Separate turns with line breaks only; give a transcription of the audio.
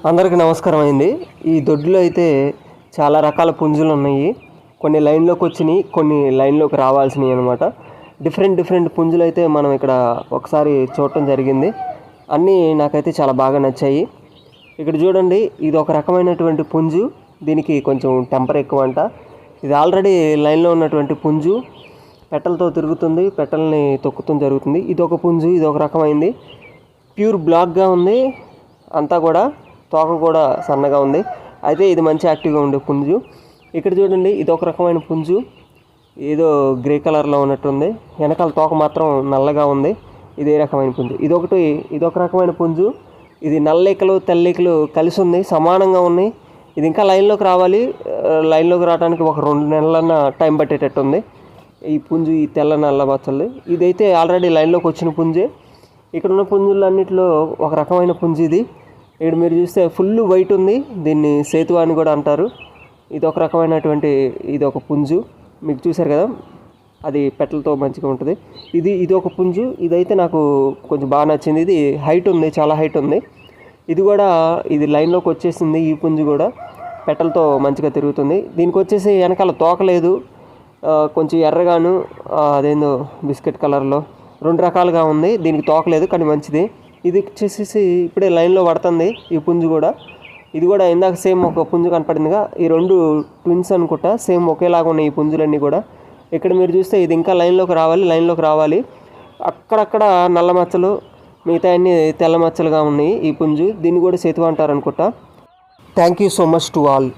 అందరికీ నమస్కారం అండి. ఈ దొడ్లో అయితే చాలా రకాల పుంజులు ఉన్నాయి. కొన్ని లైన్లోకి వచ్చినాయి, కొన్ని లైన్లోకి రావాల్సినవి అనమాట. డిఫరెంట్ పుంజులు అయితే మనం ఇక్కడ ఒకసారి చూడటం జరిగింది. అన్నీ నాకైతే చాలా బాగా నచ్చాయి. ఇక్కడ చూడండి, ఇది ఒక రకమైనటువంటి పుంజు. దీనికి కొంచెం టెంపర్ ఎక్కువ అంట. ఇది ఆల్రెడీ లైన్లో ఉన్నటువంటి పుంజు పెట్టలతో తిరుగుతుంది, పెట్టల్ని తొక్కుతం జరుగుతుంది. ఇది ఒక పుంజు, ఇది ఒక రకమైంది. ప్యూర్ బ్లాక్గా ఉంది అంతా కూడా. తోక కూడా సన్నగా ఉంది. అయితే ఇది మంచి యాక్టివ్గా ఉండే పుంజు. ఇక్కడ చూడండి, ఇది ఒక రకమైన పుంజు. ఏదో గ్రే కలర్లో ఉన్నట్టుంది. వెనకాల తోక మాత్రం నల్లగా ఉంది. ఇదే రకమైన పుంజు. ఇదొక రకమైన పుంజు. ఇది నల్లేకలు తెల్లేకలు కలిసి ఉంది, సమానంగా ఉన్నాయి. ఇది ఇంకా లైన్లోకి రావాలి. లైన్లోకి రావడానికి ఒక 2 నెలలన్నా టైం పట్టేటట్టు ఉంది ఈ పుంజు, ఈ తెల్ల నల్ల మచ్చలు. ఇదైతే ఆల్రెడీ లైన్లోకి వచ్చిన పుంజే. ఇక్కడ ఉన్న పుంజులన్నింటిలో ఒక రకమైన పుంజు ఇది. ఇక్కడ మీరు చూస్తే ఫుల్ వైట్ ఉంది. దీన్ని సేతువా అని కూడా అంటారు. ఇది ఒక రకమైనటువంటి ఇది ఒక పుంజు. మీకు చూశారు కదా, అది పెట్టలతో మంచిగా ఉంటుంది. ఇది ఒక పుంజు. ఇదైతే నాకు కొంచెం బాగా నచ్చింది. ఇది హైట్ ఉంది, చాలా హైట్ ఉంది. ఇది లైన్లోకి వచ్చేసింది. ఈ పుంజు కూడా పెట్టలతో మంచిగా తిరుగుతుంది. దీనికి వచ్చేసి వెనకాల తోక లేదు, కొంచెం ఎర్రగాను అదేందో బిస్కెట్ కలర్లో 2 రకాలుగా ఉంది. దీనికి తోక లేదు కానీ మంచిది. ఇది వచ్చేసి ఇప్పుడే లైన్లో పడుతుంది ఈ పుంజు కూడా. ఇది కూడా ఇందాక సేమ్ ఒక పుంజు కనపడిందిగా. ఈ 2 ట్విన్స్ అనుకుంటా, సేమ్ ఒకేలాగా ఉన్నాయి ఈ పుంజులన్నీ కూడా. ఇక్కడ మీరు చూస్తే ఇది ఇంకా లైన్లోకి రావాలి. అక్కడక్కడ నల్ల మచ్చలు, మిగతా అన్ని తెల్ల మచ్చలుగా ఉన్నాయి ఈ పుంజు. దీన్ని కూడా సేతువా అంటారు అనుకుంటా. Thank you so much to all.